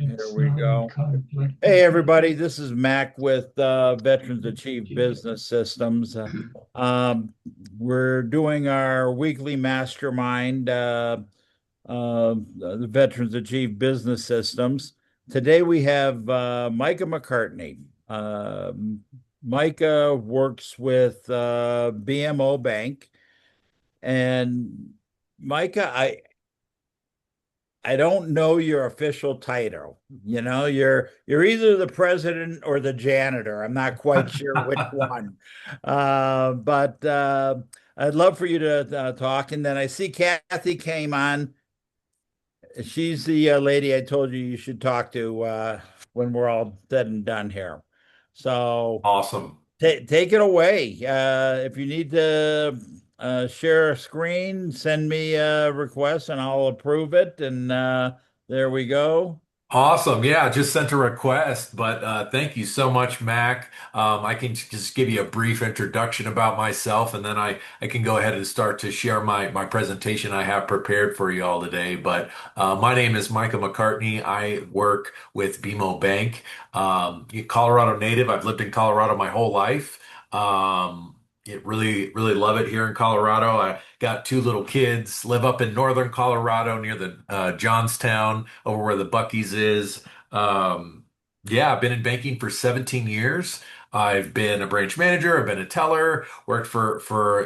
Here we go. Hey, everybody, this is Mac with Veterans Achieve Business Systems. Um, we're doing our weekly mastermind, the Veterans Achieve Business Systems. Today we have Micah McCartney. Micah works with BMO Bank. And Micah, I don't know your official title. You're either the president or the janitor. I'm not quite sure which one. But I'd love for you to talk. And then I see Kathy came on. She's the lady I told you should talk to when we're all said and done here. So Awesome. take it away. If you need to share a screen, send me a request and I'll approve it. And there we go. Awesome. Yeah, I just sent a request, but thank you so much, Mac. I can just give you a brief introduction about myself, and then I can go ahead and start to share my presentation I have prepared for you all today. But my name is Micah McCartney. I work with BMO Bank. Colorado native. I've lived in Colorado my whole life. Really love it here in Colorado. I got two little kids, live up in northern Colorado near the Johnstown, over where the Bucky's is. Yeah, I've been in banking for 17 years. I've been a branch manager, I've been a teller, worked for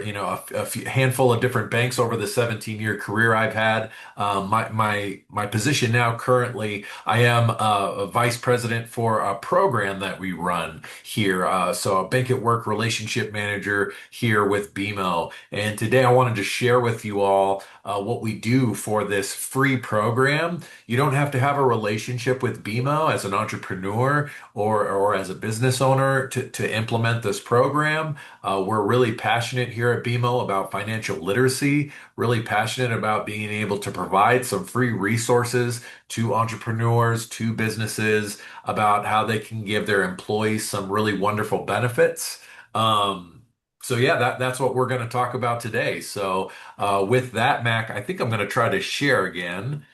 a few, handful of different banks over the 17-year career I've had. My position now currently, I am a vice president for a program that we run here. So a bank at work relationship manager here with BMO. And today I wanted to share with you all what we do for this free program. You don't have to have a relationship with BMO as an entrepreneur or as a business owner to implement this program. We're really passionate here at BMO about financial literacy, really passionate about being able to provide some free resources to entrepreneurs, to businesses about how they can give their employees some really wonderful benefits. So yeah, that's what we're going to talk about today. So with that, Mac, I think I'm going to try to share again.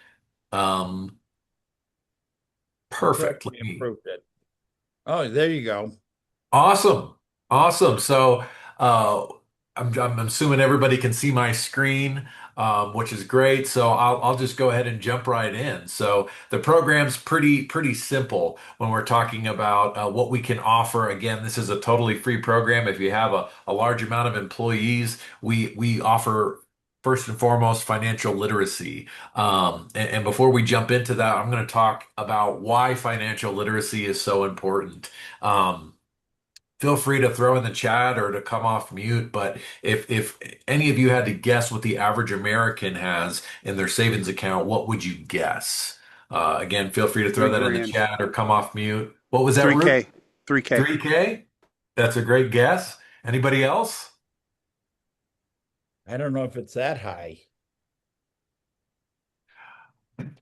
Um, Looks like perfect. we approved it. Oh, there you go. Awesome. Awesome. So uh, I'm assuming everybody can see my screen, which is great. So I'll just go ahead and jump right in. So the program's pretty simple when we're talking about what we can offer. Again, this is a totally free program. If you have a large amount of employees, we offer first and foremost financial literacy. And before we jump into that, I'm going to talk about why financial literacy is so important. Feel free to throw in the chat or to come off mute. But if any of you had to guess what the average American has in their savings account, what would you guess? Again, feel free to throw Three that in the grand. chat or come off mute. What was that, Ruth? 3K. 3K. 3K? That's a great guess. Anybody else? I don't know if it's that high.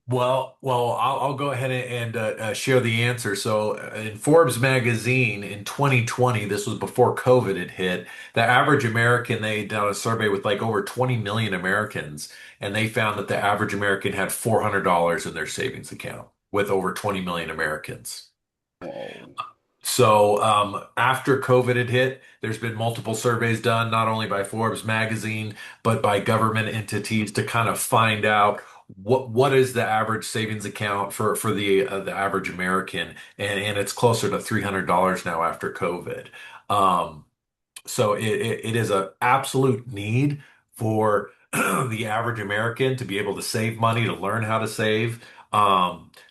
Well, I'll go ahead and share the answer. So, in Forbes magazine in 2020, this was before COVID had hit, the average American, they done a survey with like over 20 million Americans, and they found that the average American had $400 in their savings account with over 20 million Americans. Whoa. So after COVID had hit, there's been multiple surveys done, not only by Forbes magazine, but by government entities to kind of find out what is the average savings account for the average American, and it's closer to $300 now after COVID. Um, so it is an absolute need for the average American to be able to save money, to learn how to save.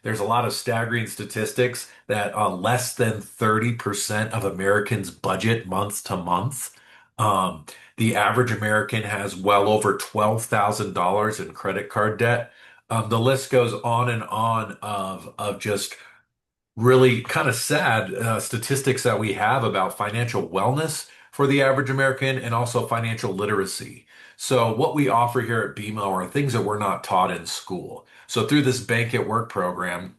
There's a lot of staggering statistics that less than 30% of Americans budget month to month. Um, the average American has well over $12,000 in credit card debt. The list goes on and on of just really kind of sad statistics that we have about financial wellness for the average American and also financial literacy. So, what we offer here at BMO are things that we're not taught in school. So, through this Bank at Work program,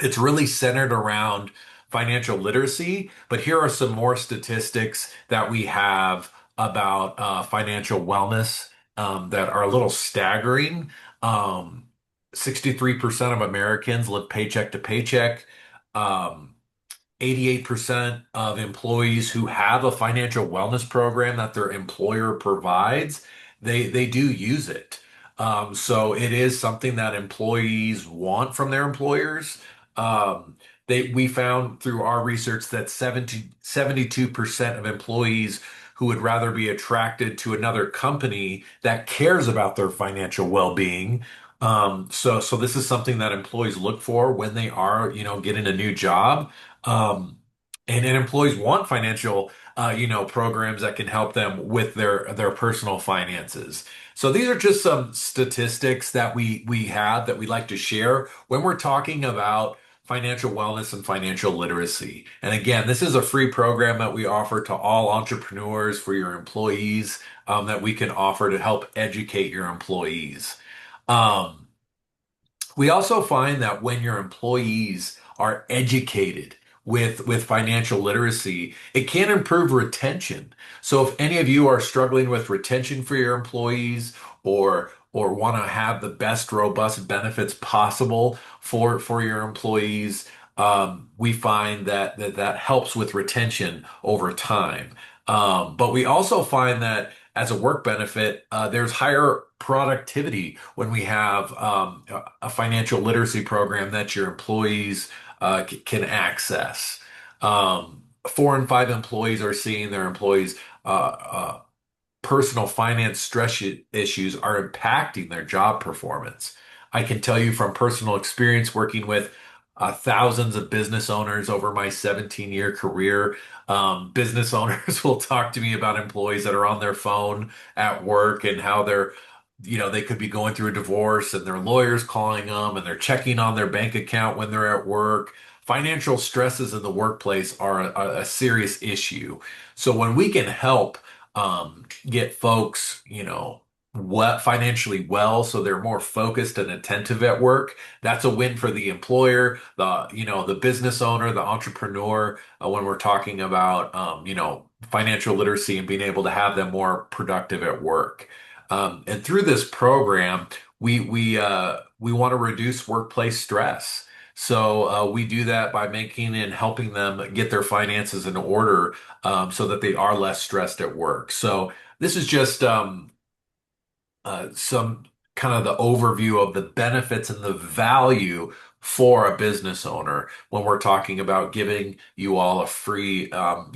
it's really centered around financial literacy. But here are some more statistics that we have about financial wellness that are a little staggering. Um, 63% of Americans live paycheck to paycheck. Um, 88% of employees who have a financial wellness program that their employer provides, they do use it. So it is something that employees want from their employers. Um, we found through our research that 72% of employees who would rather be attracted to another company that cares about their financial well-being. So this is something that employees look for when they are, getting a new job. Um, and employees want financial, programs that can help them with their personal finances. So these are just some statistics that we have that we like to share when we're talking about financial wellness and financial literacy. And again, this is a free program that we offer to all entrepreneurs for your employees, that we can offer to help educate your employees. Um, we also find that when your employees are educated with financial literacy, it can improve retention. So if any of you are struggling with retention for your employees or want to have the best robust benefits possible for your employees, we find that helps with retention over time. But we also find that as a work benefit, there's higher productivity when we have a financial literacy program that your employees can access. 4 in 5 employees are seeing their employees' personal finance issues are impacting their job performance. I can tell you from personal experience working with thousands of business owners over my 17-year career. Business owners will talk to me about employees that are on their phone at work and how they could be going through a divorce and their lawyer's calling them and they're checking on their bank account when they're at work. Financial stresses in the workplace are a serious issue. So when we can help get folks, what financially well, so they're more focused and attentive at work. That's a win for the employer, the business owner, the entrepreneur, when we're talking about, financial literacy and being able to have them more productive at work. And through this program, we want to reduce workplace stress. So we do that by making and helping them get their finances in order, so that they are less stressed at work. So this is just some kind of the overview of the benefits and the value for a business owner when we're talking about giving you all a free, um,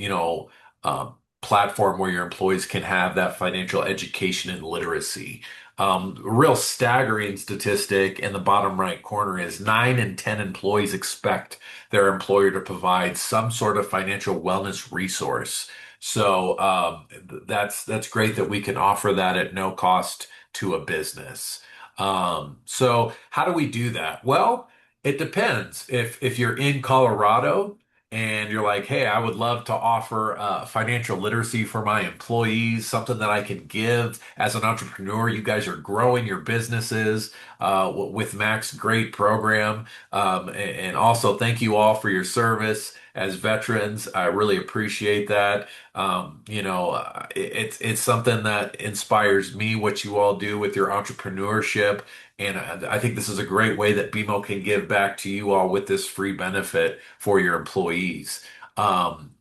platform where your employees can have that financial education and literacy. A real staggering statistic in the bottom right corner is 9 in 10 employees expect their employer to provide some sort of financial wellness resource. So that's great that we can offer that at no cost to a business. So how do we do that? Well, it depends. If you're in Colorado and you're like, hey, I would love to offer financial literacy for my employees, something that I can give as an entrepreneur. You guys are growing your businesses with Mac's great program. And also thank you all for your service as veterans. I really appreciate that. It's something that inspires me, what you all do with your entrepreneurship. And I think this is a great way that BMO can give back to you all with this free benefit for your employees.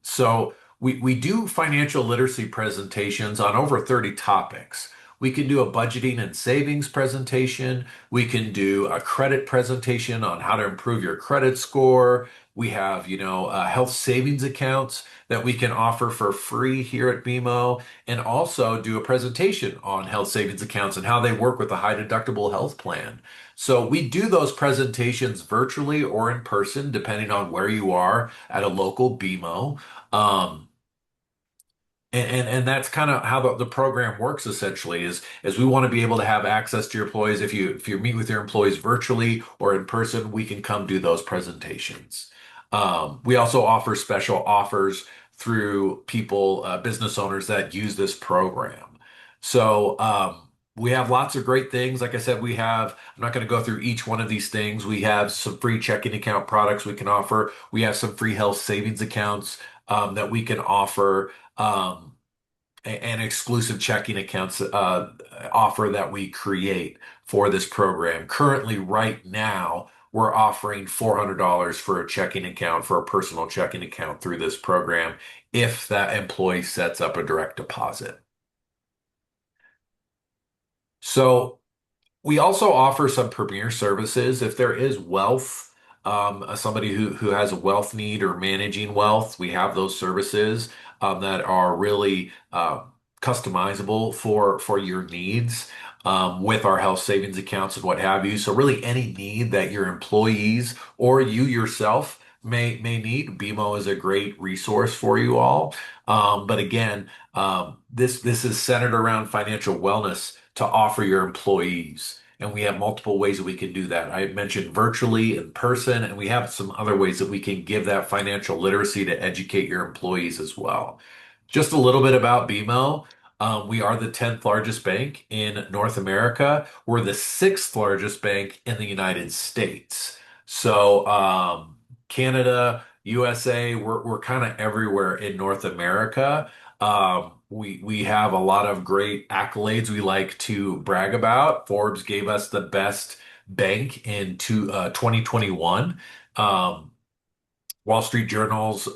So we do financial literacy presentations on over 30 topics. We can do a budgeting and savings presentation. We can do a credit presentation on how to improve your credit score. We have, health savings accounts that we can offer for free here at BMO, and also do a presentation on health savings accounts and how they work with a high deductible health plan. So we do those presentations virtually or in person, depending on where you are at a local BMO. Um, and that's kind of how the program works essentially is we want to be able to have access to your employees. If you meet with your employees virtually or in person, we can come do those presentations. We also offer special offers through people, business owners that use this program. So we have lots of great things. Like I said, I'm not going to go through each one of these things. We have some free checking account products we can offer. We have some free health savings accounts that we can offer. an exclusive checking accounts offer that we create for this program. Currently, right now, we're offering $400 for a checking account, for a personal checking account through this program if that employee sets up a direct deposit. So we also offer some premier services. If there is wealth, somebody who has a wealth need or managing wealth, we have those services that are really customizable for your needs with our health savings accounts and what have you. So really any need that your employees or you yourself may need, BMO is a great resource for you all. But again, this is centered around financial wellness to offer your employees. And we have multiple ways that we can do that. I mentioned virtually, in person, and we have some other ways that we can give that financial literacy to educate your employees as well. Just a little bit about BMO. We are the 10th largest bank in North America. We're the sixth largest bank in the United States. So, Canada, USA, we're kind of everywhere in North America. We have a lot of great accolades we like to brag about. Forbes gave us the best bank in 2021. Um, Wall Street Journal's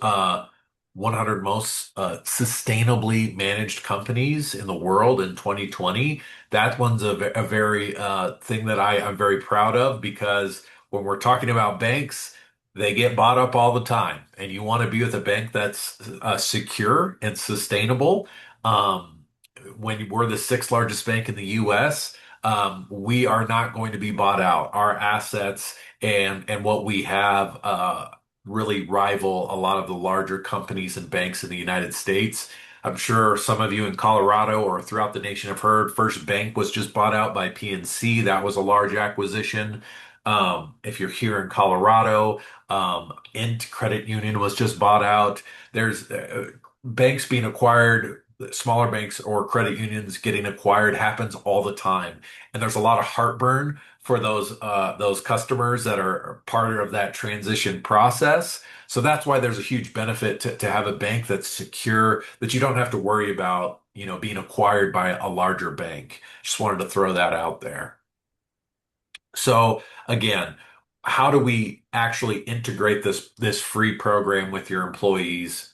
100 most sustainably managed companies in the world in 2020. That one's a very thing that I'm very proud of because when we're talking about banks, they get bought up all the time, and you want to be with a bank that's secure and sustainable. Um, when we're the sixth largest bank in the U.S., we are not going to be bought out. Our assets and what we have really rival a lot of the larger companies and banks in the United States. I'm sure some of you in Colorado or throughout the nation have heard First Bank was just bought out by PNC. That was a large acquisition. If you're here in Colorado, Int Credit Union was just bought out. There's banks being acquired, smaller banks or credit unions getting acquired happens all the time. And there's a lot of heartburn for those customers that are part of that transition process. So that's why there's a huge benefit to have a bank that's secure, that you don't have to worry about, being acquired by a larger bank. Just wanted to throw that out there. So again, how do we actually integrate this free program with your employees?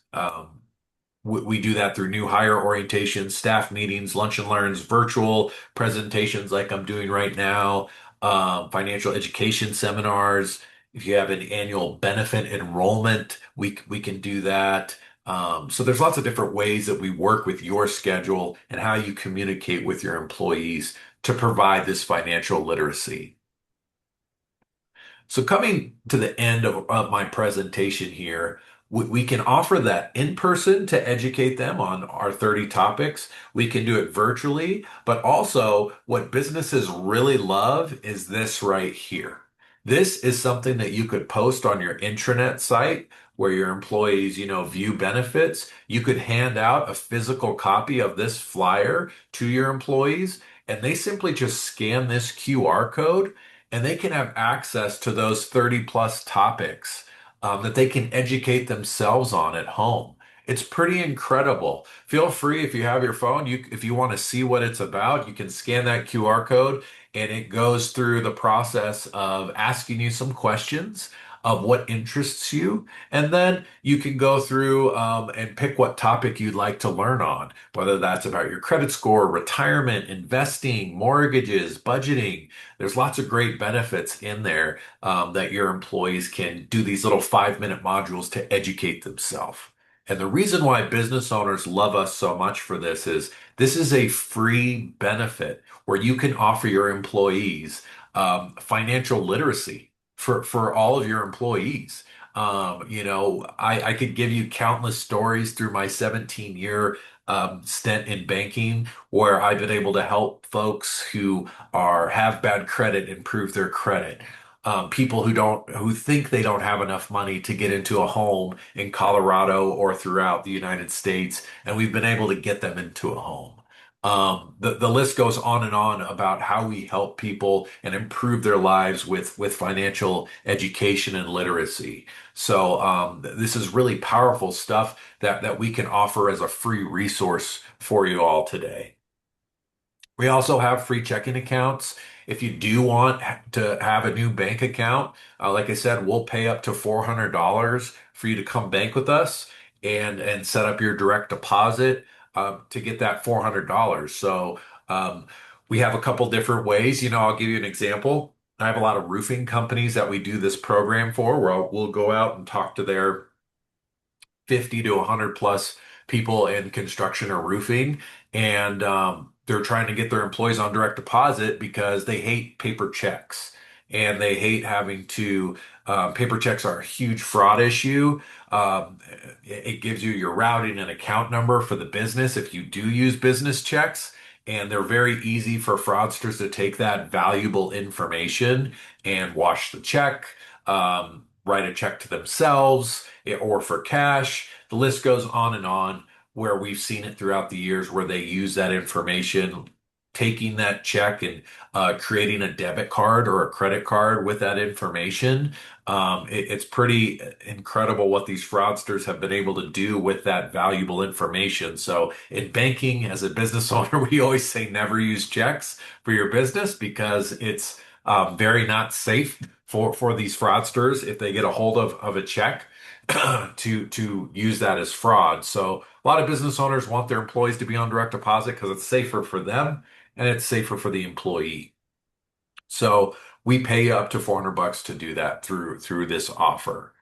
We do that through new hire orientations, staff meetings, lunch and learns, virtual presentations like I'm doing right now, financial education seminars. If you have an annual benefit enrollment, we can do that. So there's lots of different ways that we work with your schedule and how you communicate with your employees to provide this financial literacy. So coming to the end of my presentation here, we can offer that in person to educate them on our 30 topics. We can do it virtually, but also what businesses really love is this right here. This is something that you could post on your intranet site where your employees, view benefits. You could hand out a physical copy of this flyer to your employees, and they simply just scan this QR code and they can have access to those 30 plus topics that they can educate themselves on at home. It's pretty incredible. Feel free if you have your phone, if you want to see what it's about, you can scan that QR code and it goes through the process of asking you some questions of what interests you. And then you can go through and pick what topic you'd like to learn on, whether that's about your credit score, retirement, investing, mortgages, budgeting. There's lots of great benefits in there that your employees can do these little 5-minute modules to educate themselves. And the reason why business owners love us so much for this is a free benefit where you can offer your employees financial literacy for all of your employees. I could give you countless stories through my 17-year stint in banking where I've been able to help folks who have bad credit improve their credit. People who think they don't have enough money to get into a home in Colorado or throughout the United States, and we've been able to get them into a home. The list goes on and on about how we help people and improve their lives with financial education and literacy. So this is really powerful stuff that we can offer as a free resource for you all today. We also have free checking accounts. If you do want to have a new bank account, like I said, we'll pay up to $400 for you to come bank with us and set up your direct deposit to get that $400. So um, we have a couple different ways. I'll give you an example. I have a lot of roofing companies that we do this program for, where we'll go out and talk to their 50 to 100 plus people in construction or roofing. And they're trying to get their employees on direct deposit because they hate paper checks and they hate having to. Paper checks are a huge fraud issue. Um, it gives you your routing and account number for the business if you do use business checks. And they're very easy for fraudsters to take that valuable information and wash the check, write a check to themselves or for cash. The list goes on and on where we've seen it throughout the years where they use that information, taking that check and creating a debit card or a credit card with that information. It's pretty incredible what these fraudsters have been able to do with that valuable information. So in banking, as a business owner, we always say never use checks for your business because it's very not safe for these fraudsters if they get a hold of a check to use that as fraud. So a lot of business owners want their employees to be on direct deposit because it's safer for them and it's safer for the employee. So we pay you up to $400 to do that through this offer.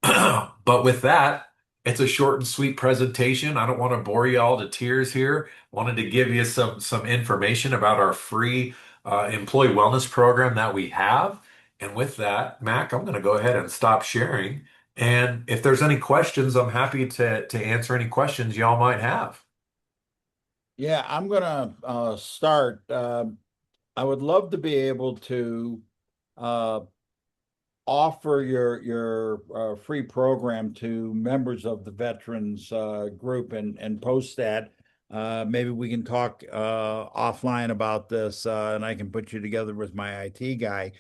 But with that, it's a short and sweet presentation. I don't want to bore you all to tears here. Wanted to give you some information about our free employee wellness program that we have. And with that, Mac, I'm going to go ahead and stop sharing. And if there's any questions, I'm happy to answer any questions y'all might have. Yeah, I'm gonna start. I would love to be able to uh, offer your free program to members of the veterans group and post that. Maybe we can talk offline about this, and I can put you together with my IT guy.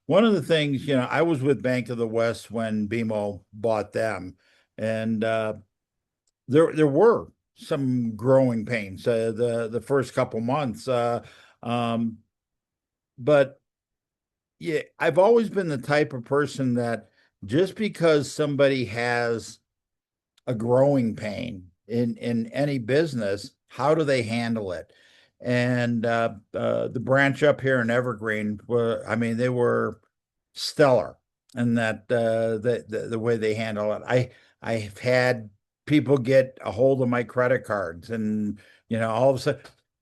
One of the things, I was with Bank of the West when BMO bought them, and there were some growing pains the first couple months. Um, but yeah, I've always been the type of person that just because somebody has a growing pain in any business, how do they handle it? And the branch up here in Evergreen were, I mean, they were stellar in that the way they handle it. I've had people get a hold of my credit cards, and all of a sudden,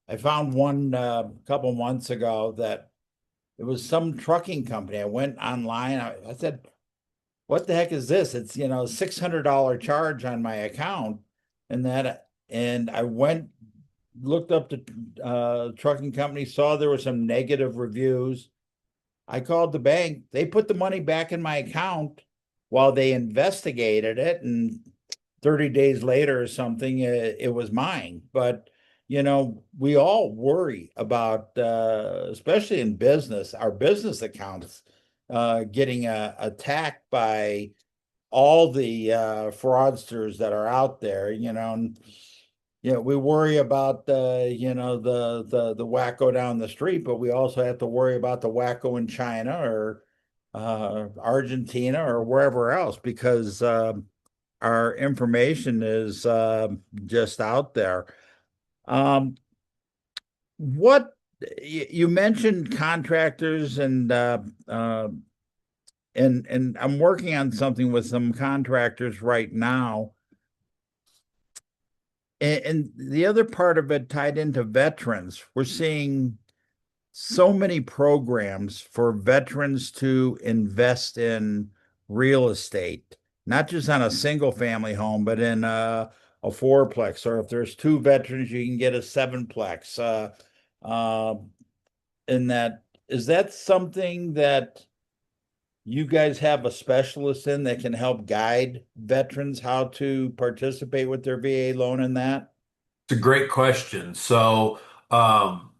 I found one couple months ago that it was some trucking company. I went online. I said, "What the heck is this?" It's $600 charge on my account, and I went looked up the trucking company, saw there were some negative reviews. I called the bank. They put the money back in my account while they investigated it, and 30 days later or something, it was mine. But we all worry about, especially in business, our business accounts getting attacked by all the fraudsters that are out there. And, we worry about the wacko down the street, but we also have to worry about the wacko in China or Argentina or wherever else because our information is just out there. Um, what you mentioned contractors and I'm working on something with some contractors right now. And the other part of it tied into veterans, we're seeing so many programs for veterans to invest in real estate, not just on a single family home, but in a fourplex, or if there's two veterans, you can get a sevenplex. Uh, in that, is that something that you guys have a specialist in that can help guide veterans how to participate with their VA loan in that? It's a great question. So Um,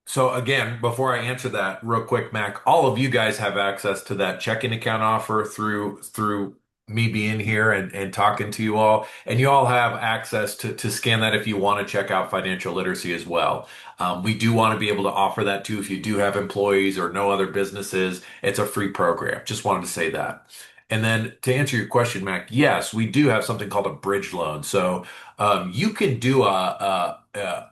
So again, before I answer that real quick, Mac, all of you guys have access to that checking account offer through me being here and talking to you all. And you all have access to scan that if you want to check out financial literacy as well. We do want to be able to offer that too if you do have employees or no other businesses. It's a free program. Just wanted to say that. And then to answer your question, Mac, yes, we do have something called a bridge loan. So you can do a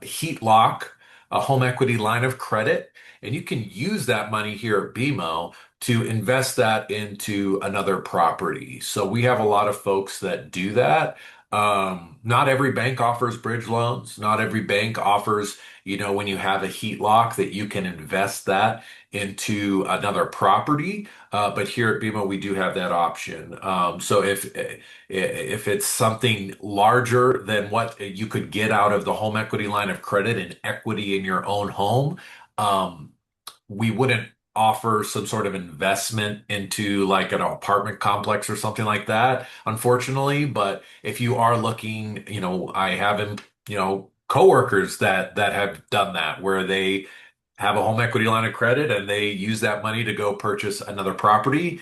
heat lock, a home equity line of credit, and you can use that money here at BMO to invest that into another property. So we have a lot of folks that do that. Not every bank offers bridge loans. Not every bank offers, when you have a heat lock that you can invest that into another property. But here at BMO, we do have that option. So if it's something larger than what you could get out of the home equity line of credit and equity in your own home, um, we wouldn't offer some sort of investment into like an apartment complex or something like that, unfortunately. But if you are looking, I have, coworkers that have done that where they have a home equity line of credit and they use that money to go purchase another property,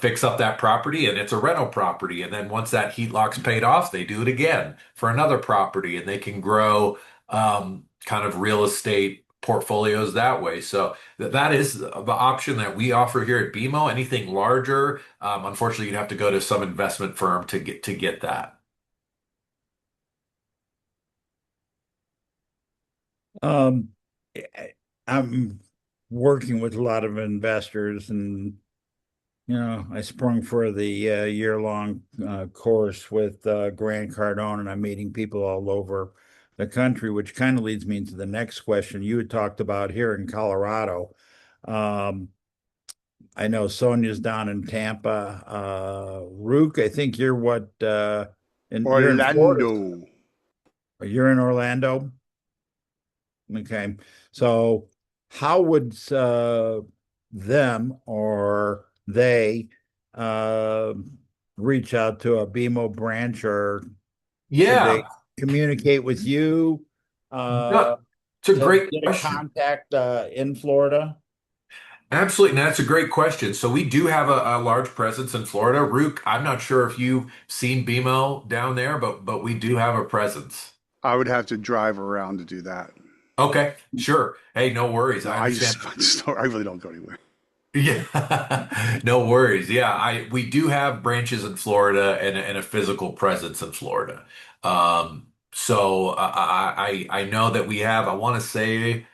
fix up that property, and it's a rental property. And then once that heat lock's paid off, they do it again for another property and they can grow kind of real estate portfolios that way. So that is the option that we offer here at BMO. Anything larger, unfortunately, you'd have to go to some investment firm to get that. Um, I'm working with a lot of investors, and I sprung for the year-long course with Grant Cardone, and I'm meeting people all over the country, which kind of leads me into the next question you had talked about here in Colorado. Um, I know Sonia's down in Tampa. Rook, I think you're and you're in Florida. Orlando. You're in Orlando. Okay. So how would them or they uh, reach out to a BMO branch, or should they Yeah, communicate with you no, uh, it's a to great get a question. contact in Florida? Absolutely, and that's a great question. So we do have a large presence in Florida. Rook, I'm not sure if you've seen BMO down there, but we do have a presence. I would have to drive around to do that. Okay, sure. Hey, no worries. No, I I understand. just, I just don't, I really don't go anywhere. Yeah, no worries. Yeah, we do have branches in Florida and a physical presence in Florida. So I know that we have, I want to say,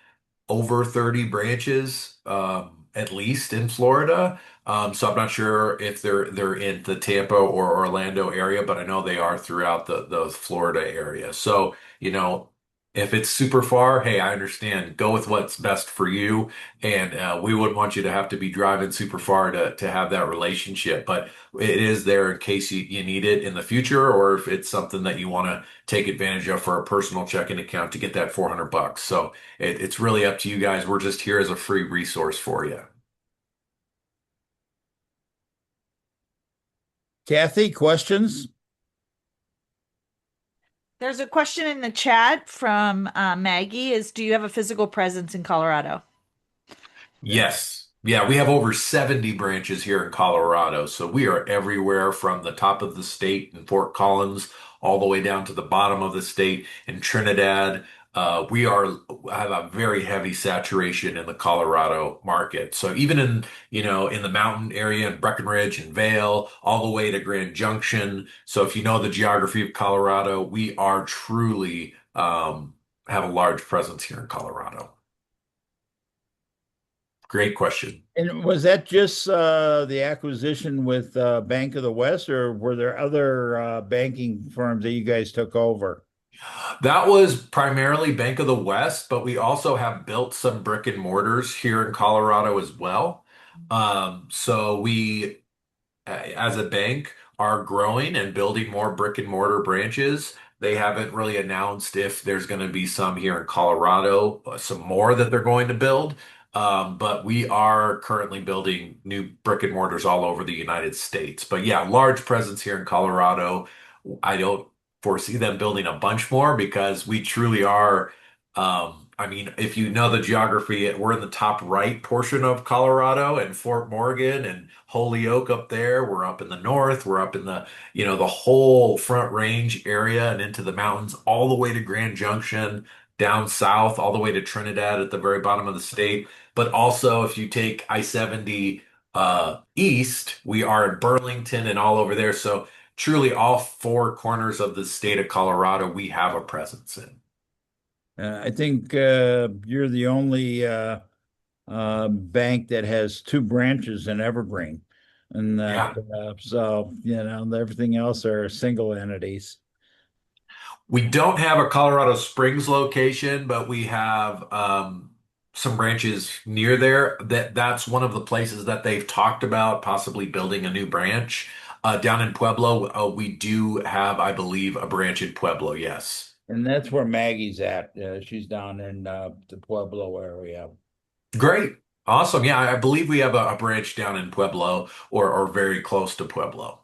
over 30 branches, at least in Florida. So I'm not sure if they're in the Tampa or Orlando area, but I know they are throughout the Florida area. So, if it's super far, hey, I understand. Go with what's best for you. And we wouldn't want you to have to be driving super far to have that relationship. But it is there in case you need it in the future, or if it's something that you want to take advantage of for a personal checking account to get that 400 bucks. So it's really up to you guys. We're just here as a free resource for you. Kathy, questions? There's a question in the chat from Maggie is, do you have a physical presence in Colorado? Yes. Yeah, we have over 70 branches here in Colorado. So we are everywhere from the top of the state in Fort Collins all the way down to the bottom of the state in Trinidad. We have a very heavy saturation in the Colorado market. So even in the mountain area in Breckenridge and Vail, all the way to Grand Junction. So if you know the geography of Colorado, we are truly have a large presence here in Colorado. Great question. And was that just the acquisition with Bank of the West, or were there other banking firms that you guys took over? That was primarily Bank of the West, but we also have built some brick and mortars here in Colorado as well. So we, as a bank, are growing and building more brick and mortar branches. They haven't really announced if there's going to be some here in Colorado, some more that they're going to build. But we are currently building new brick and mortars all over the United States. But yeah, large presence here in Colorado. I don't foresee them building a bunch more because we truly are, I mean, if you know the geography, we're in the top right portion of Colorado and Fort Morgan and Holyoke up there. We're up in the north. We're up in the whole Front Range area and into the mountains, all the way to Grand Junction, down south, all the way to Trinidad at the very bottom of the state. But also, if you take I-70 east, we are in Burlington and all over there. So truly, all four corners of the state of Colorado, we have a presence in. I think you're the only bank that has two branches in Evergreen, and that Yeah. so everything else are single entities. We don't have a Colorado Springs location, but we have some branches near there. That's one of the places that they've talked about possibly building a new branch. Down in Pueblo, we do have, I believe, a branch in Pueblo. Yes. And that's where Maggie's at. She's down in the Pueblo area. Great. Awesome. Yeah, I believe we have a branch down in Pueblo or very close to Pueblo.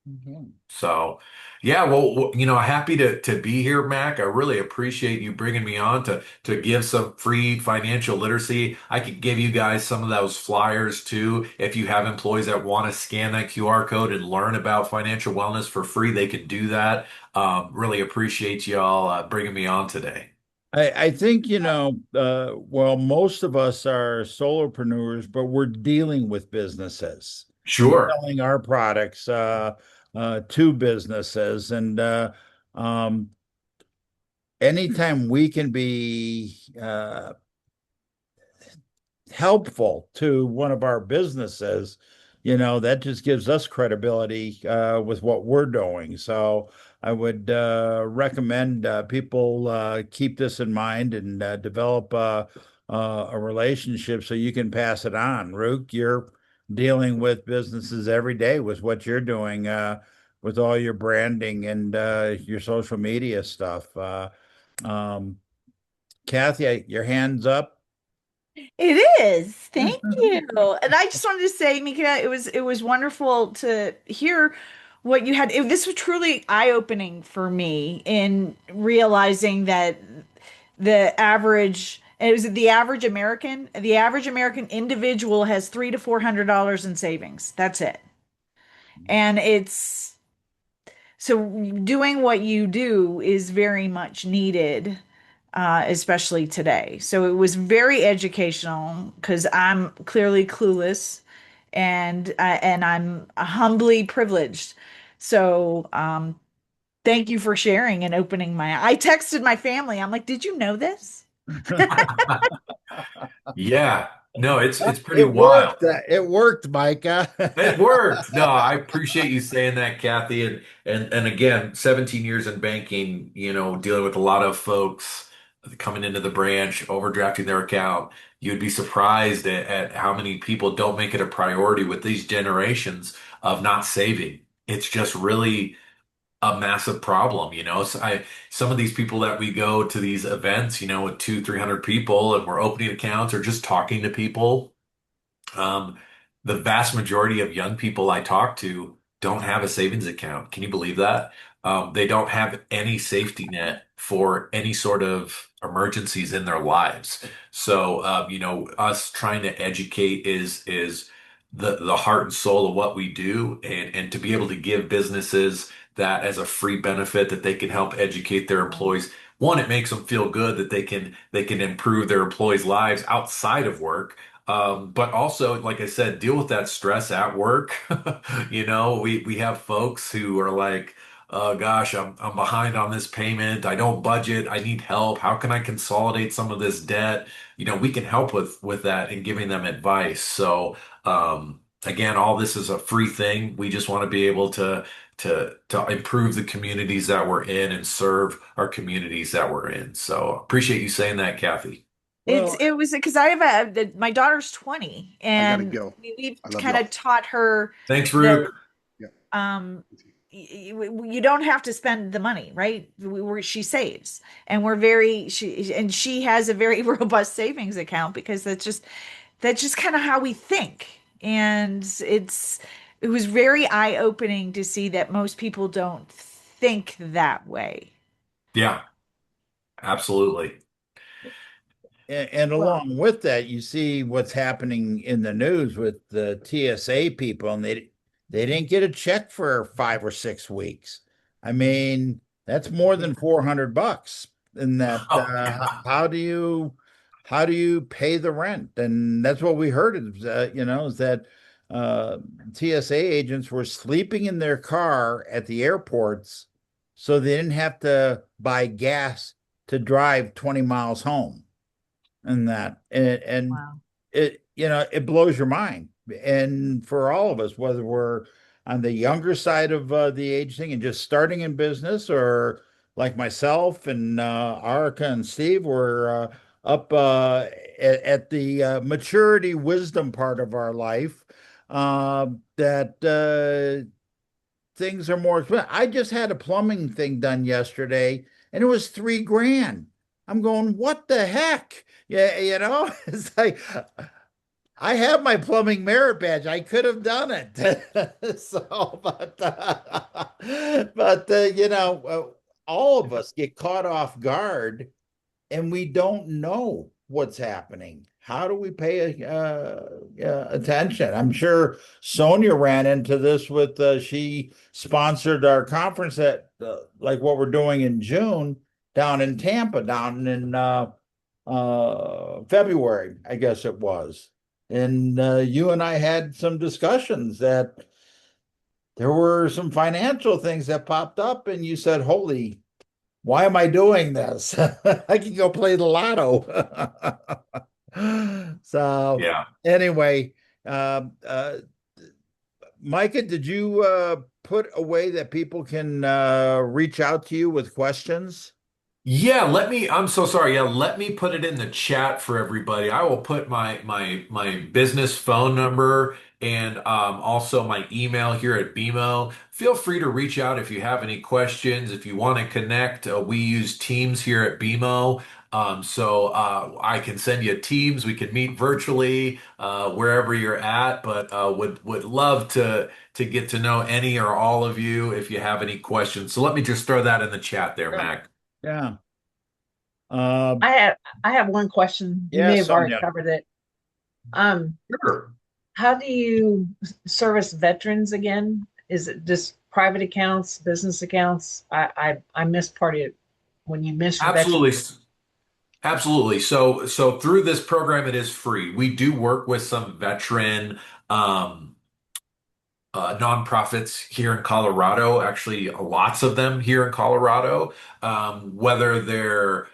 Mhm. So, yeah, well, happy to be here, Mac. I really appreciate you bringing me on to give some free financial literacy. I could give you guys some of those flyers too. If you have employees that want to scan that QR code and learn about financial wellness for free, they could do that. Really appreciate y'all bringing me on today. I think, well, most of us are solopreneurs, but we're dealing with businesses. We're Sure. selling our products to businesses. And um, anytime we can be helpful to one of our businesses, that just gives us credibility with what we're doing. So I would recommend people keep this in mind and develop a relationship so you can pass it on. Rook, you're dealing with businesses every day with what you're doing with all your branding and your social media stuff. Um, Kathy, your hands up. It is. Thank you. And I just wanted to say, Mika, it was wonderful to hear what you had. This was truly eye-opening for me in realizing that the average American individual has $300 to $400 in savings. That's it. And it's so doing what you do is very much needed, especially today. So it was very educational because I'm clearly clueless, and I'm humbly privileged. So thank you for sharing and opening my. I texted my family. I'm like, "Did you know this?" Yeah. No, it's pretty It wild. worked. It worked, Micah. It worked. No, I appreciate you saying that, Kathy. And again, 17 years in banking, dealing with a lot of folks coming into the branch, overdrafting their account. You'd be surprised at how many people don't make it a priority with these generations of not saving. It's just really a massive problem. Some of these people that we go to these events, with 300 people and we're opening accounts or just talking to people. Um, the vast majority of young people I talk to don't have a savings account. Can you believe that? They don't have any safety net for any sort of emergencies in their lives. So, us trying to educate is the heart and soul of what we do, and to be able to give businesses that as a free benefit that they can help educate their employees. One, it makes them feel good that they can improve their employees' lives outside of work. But also, like I said, deal with that stress at work. We have folks who are like, "Oh gosh, I'm behind on this payment. I don't budget. I need help. How can I consolidate some of this debt?" We can help with that and giving them advice. So, again, all this is a free thing. We just want to be able to improve the communities that we're in and serve our communities that we're in. So, appreciate you saying that, Kathy. Well, It was because I have my daughter's 20, I gotta and go. we've I love kind y'all. of taught her Thanks, that Rook. Yeah. um you don't have to spend the money, right? She saves, and she has a very robust savings account because that's just kind of how we think. And it was very eye-opening to see that most people don't think that way. Yeah. Absolutely. And Well, along with that, you see what's happening in the news with the TSA people, and they didn't get a check for 5 or 6 weeks. I mean, that's more than $400. And that Oh, yeah. how do you pay the rent? And that's what we heard is is that uh, TSA agents were sleeping in their car at the airports, so they didn't have to buy gas to drive 20 miles home and that and wow. it it blows your mind. And for all of us, whether we're on the younger side of the age thing and just starting in business, or like myself and Arica and Steve, we're up at the maturity wisdom part of our life, that things are more expensive. I just had a plumbing thing done yesterday and it was 3 grand. I'm going, what the heck? Yeah, it's like I have my plumbing merit badge. I could have done it. So, all of us get caught off guard and we don't know what's happening. How do we pay attention? I'm sure Sonia ran into this with she sponsored our conference at like what we're doing in June down in Tampa, down in February, I guess it was. And you and I had some discussions that there were some financial things that popped up, and you said, "Holy, why am I doing this? I can go play the lotto." So Yeah. anyway, uh, Micah, did you put a way that people can reach out to you with questions? Yeah, I'm so sorry. Yeah, let me put it in the chat for everybody. I will put my business phone number and also my email here at BMO. Feel free to reach out if you have any questions, if you want to connect. We use Teams here at BMO. So I can send you Teams. We can meet virtually wherever you're at, but would love to get to know any or all of you if you have any questions. So let me just throw that in the chat there, Yeah. Mac. Yeah. Uh, I have I have one question. You yeah, may have already Sonia. covered it. Um, Sure. how do you service veterans again? Is it just private accounts, business accounts? I missed part of it when you missed veterans. Absolutely. Absolutely. So through this program, it is free. We do work with some veteran um, nonprofits here in Colorado, actually, lots of them here in Colorado, whether they're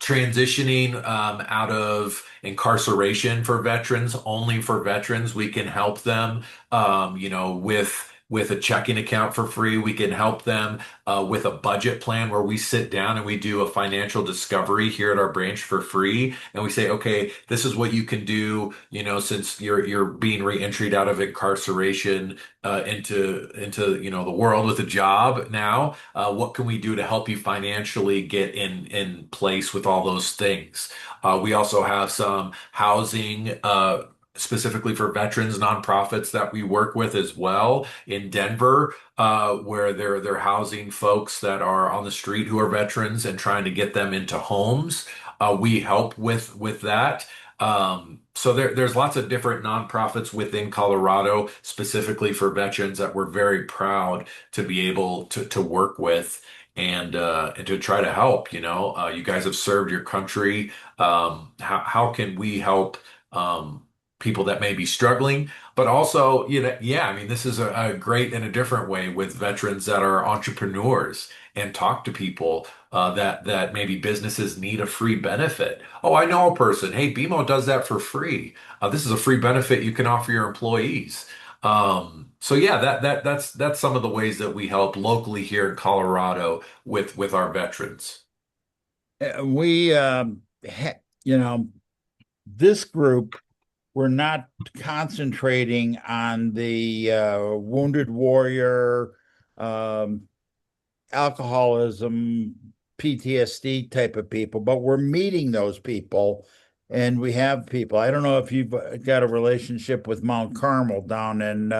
transitioning out of incarceration for veterans, only for veterans. We can help them, with a checking account for free. We can help them with a budget plan where we sit down and we do a financial discovery here at our branch for free, and we say, okay, this is what you can do. Since you're being reentried out of incarceration into the world with a job now. What can we do to help you financially get in place with all those things? We also have some housing specifically for veterans nonprofits that we work with as well in Denver, where they're housing folks that are on the street who are veterans and trying to get them into homes. We help with that. So there's lots of different nonprofits within Colorado specifically for veterans that we're very proud to be able to work with and to try to help. You guys have served your country. How can we help people that may be struggling? But also, yeah, I mean, this is a great and a different way with veterans that are entrepreneurs and talk to people that maybe businesses need a free benefit. Oh, I know a person. Hey, BMO does that for free. This is a free benefit you can offer your employees. So yeah, that's some of the ways that we help locally here in Colorado with our veterans. We you know this group, we're not concentrating on the wounded warrior, um, alcoholism, PTSD type of people, but we're meeting those people. And we have people. I don't know if you've got a relationship with Mount Carmel down in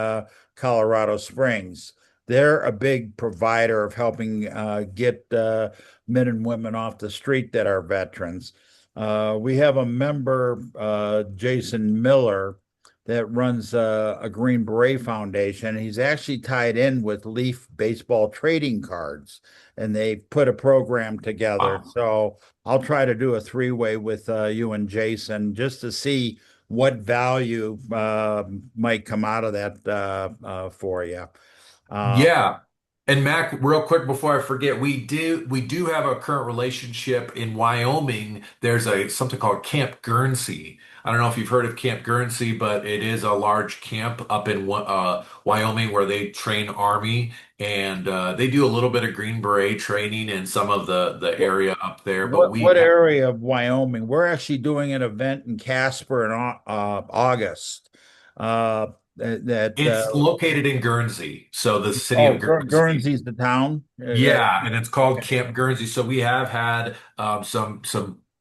Colorado Springs, they're a big provider of helping get men and women off the street that are veterans. We have a member, Jason Miller, that runs a Green Beret Foundation. He's actually tied in with Leaf Baseball Trading Cards, and they put a program together. Wow. So I'll try to do a three-way with you and Jason just to see what value might come out of that for you. Uh, Yeah. And Mac, real quick before I forget, we do have a current relationship in Wyoming. There's a something called Camp Guernsey. I don't know if you've heard of Camp Guernsey, but it is a large camp up in Wyoming where they train Army, and they do a little bit of Green Beret training in some of the area up there. But what area of Wyoming? We're actually doing an event in Casper in August. That it's located in Guernsey, so the city oh, of Guernsey. Guernsey's the town. Yeah, and it's called Okay. Camp Guernsey. So we have had some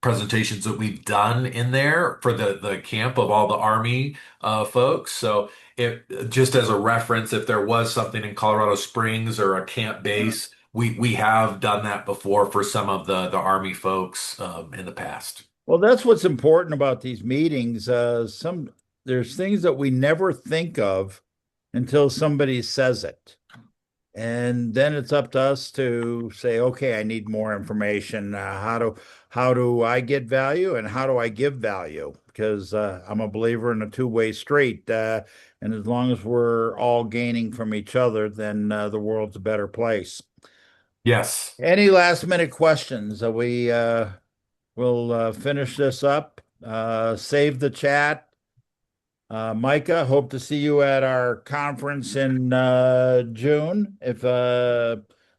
presentations that we've done in there for the camp of all the Army folks. So if just as a reference, if there was something in Colorado Springs or a camp base, we have done that before for some of the Army folks in the past. Well, that's what's important about these meetings. There's things that we never think of until somebody says it. And then it's up to us to say, okay, I need more information. How do I get value and how do I give value? Because I'm a believer in a two-way street. And as long as we're all gaining from each other, then the world's a better place. Yes. Any last minute questions? We will finish this up. Save the chat. Micah, hope to see you at our conference in June if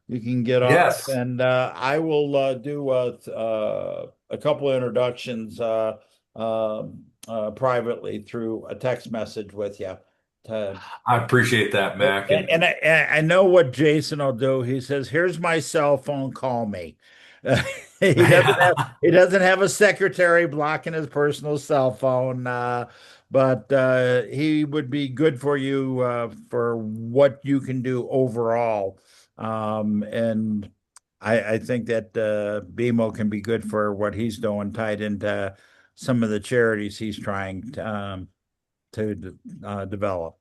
you can get off. Yes. And I will do a couple of introductions privately through a text message with you. To, I appreciate that, Mac. and I know what Jason will do. He says, "Here's my cell phone. Call me." He doesn't have a secretary blocking his personal cell phone, but he would be good for you for what you can do overall. And I think that BMO can be good for what he's doing, tied into some of the charities he's trying to develop.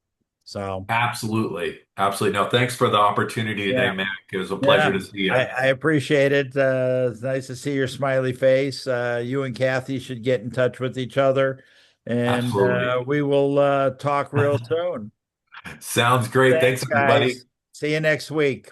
So. Absolutely. Absolutely. No, thanks for the opportunity today, Yeah. Mac. It was a pleasure Yeah, to see you. I appreciate it. It's nice to see your smiley face. You and Kathy should get in touch with each other, and Absolutely. we will talk real soon. Sounds great. Thanks, Thanks, everybody. guys. See you next week.